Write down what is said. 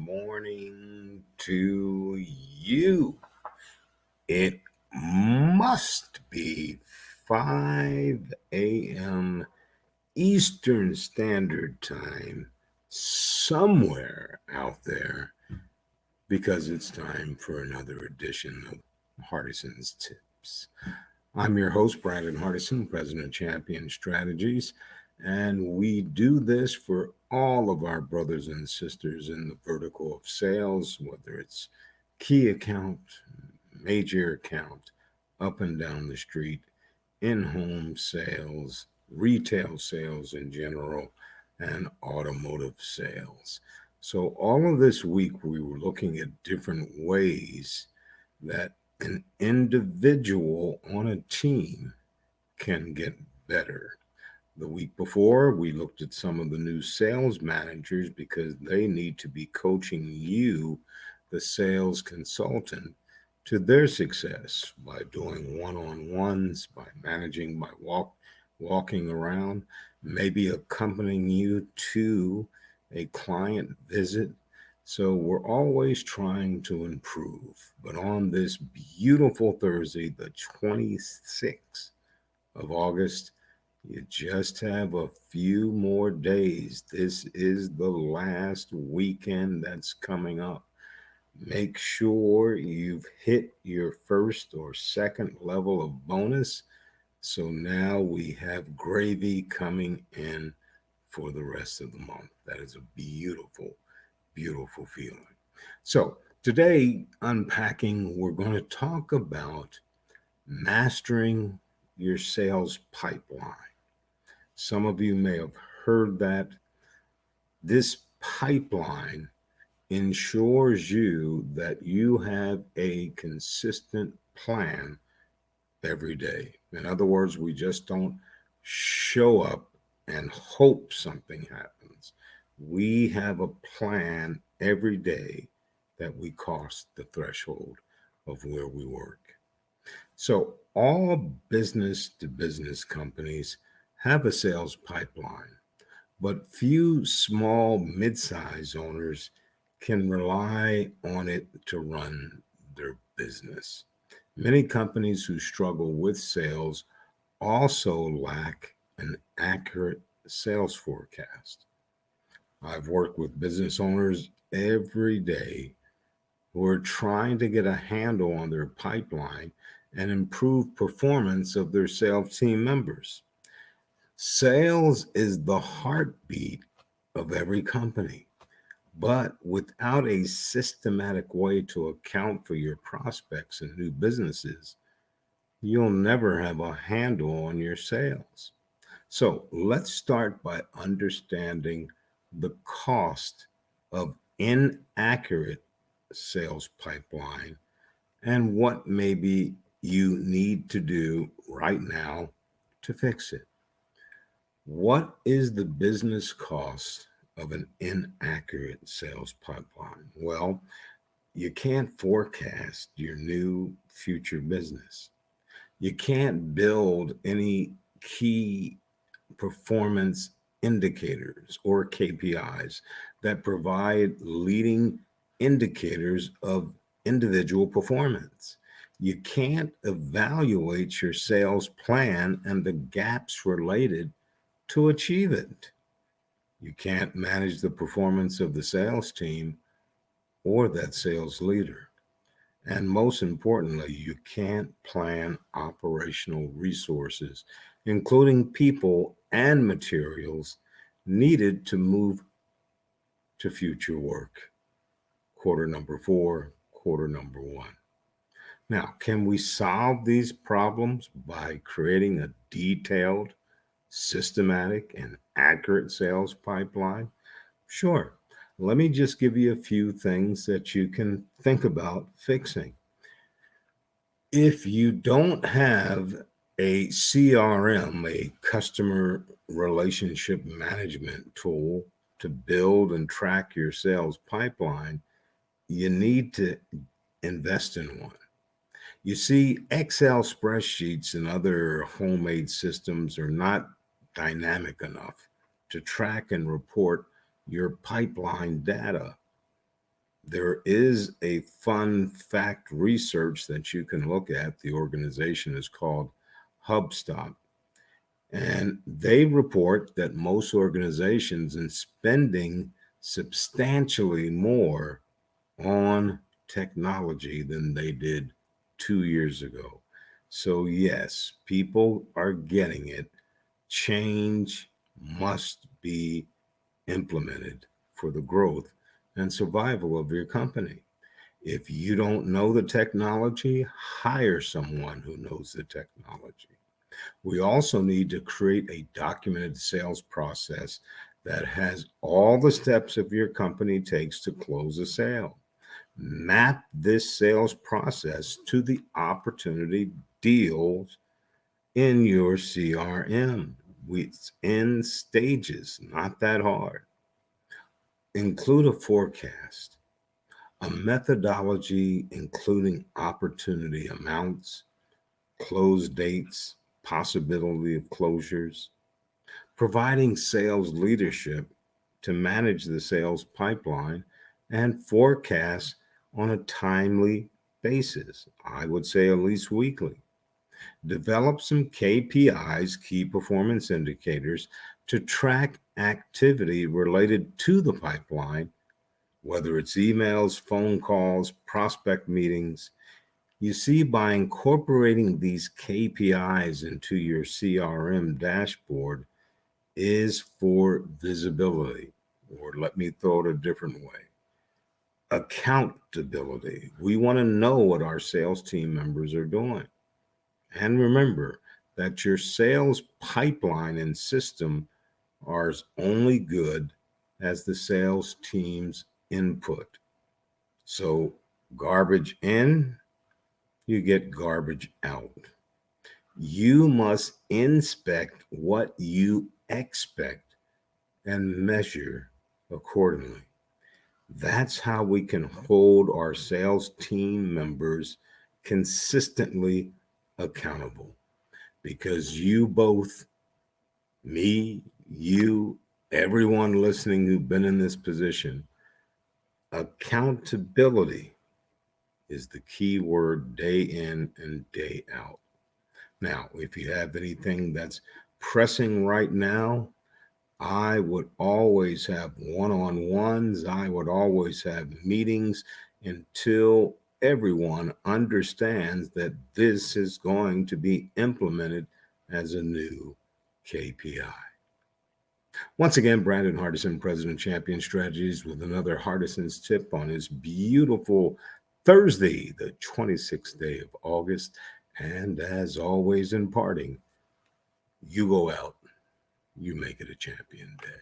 morning to you. It must be 5 a.m. Eastern Standard Time somewhere out there because it's time for another edition of Hardison's Tips. I'm your host, Brandon Hardison, President of Champion Strategies, and we do this for all of our brothers and sisters in the vertical of sales, whether it's key account, major account, up and down the street, in home sales, retail sales in general, and automotive sales. So, all of this week, we were looking at different ways that an individual on a team can get better. The week before, we looked at some of the new sales managers because they need to be coaching you, the sales consultant, to their success by doing one-on-ones, by managing, by walking around, maybe accompanying you to a client visit. So we're always trying to improve. But on this beautiful Thursday, the 26th of August, you just have a few more days. This is the last weekend that's coming up. Make sure you've hit your first or second level of bonus. So now we have gravy coming in for the rest of the month. That is a beautiful, beautiful feeling. So today, unpacking, we're going to talk about mastering your sales pipeline. Some of you may have heard that. This pipeline ensures you that you have a consistent plan every day. In other words, we just don't show up and hope something happens. We have a plan every day that we cross the threshold of where we work. So, all business to business companies have a sales pipeline, but few small, mid sized owners can rely on it to run their business. Many companies who struggle with sales also lack an accurate sales forecast. I've worked with business owners every day who are trying to get a handle on their pipeline and improve performance of their sales team members. Sales is the heartbeat of every company, but without a systematic way to account for your prospects and new businesses, you'll never have a handle on your sales. So let's start by understanding the cost of inaccurate sales pipeline and what maybe you need to do right now to fix it. What is the business cost of an inaccurate sales pipeline? Well, you can't forecast your new future business. You can't build any key performance indicators or KPIs that provide leading indicators of individual performance. You can't evaluate your sales plan and the gaps related to achieve it. You can't manage the performance of the sales team or that sales leader. And most importantly, you can't plan operational resources, including people and materials needed to move to future work. Quarter number four, quarter number one. Now, can we solve these problems by creating a detailed, systematic, and accurate sales pipeline? Sure. Let me just give you a few things that you can think about fixing. If you don't have a CRM, a customer relationship management tool to build and track your sales pipeline, you need to invest in one. You see, Excel spreadsheets and other homemade systems are not dynamic enough to track and report your pipeline data. There is a fun fact research that you can look at. The organization is called HubSpot, and they report that most organizations are spending substantially more on technology than they did 2 years ago. So, yes, people are getting it. Change must be implemented for the growth and survival of your company. If you don't know the technology, hire someone who knows the technology. We also need to create a documented sales process that has all the steps of your company takes to close a sale. Map this sales process to the opportunity deals in your CRM. It's in stages, not that hard. Include a forecast, a methodology including opportunity amounts, close dates, possibility of closures, providing sales leadership to manage the sales pipeline and forecast on a timely basis. I would say at least weekly. Develop some KPIs, key performance indicators, to track activity related to the pipeline, whether it's emails, phone calls, prospect meetings. You see, by incorporating these KPIs into your CRM dashboard is for visibility, or let me throw it a different way, accountability. We want to know what our sales team members are doing. And remember that your sales pipeline and system are as only good as the sales team's input. So, garbage in, you get garbage out. You must inspect what you expect and measure accordingly. That's how we can hold our sales team members consistently accountable, because you both, me, you, everyone listening who've been in this position, accountability is the key word day in and day out. Now, if you have anything that's pressing right now, I would always have one on ones. I would always have meetings until everyone understands that this is going to be implemented as a new KPI. Once again, Brandon Hardison, President Champion Strategies, with another Hardison's tip on his beautiful Thursday, the 26th day of August. And as always, in parting, you go out, you make it a champion day.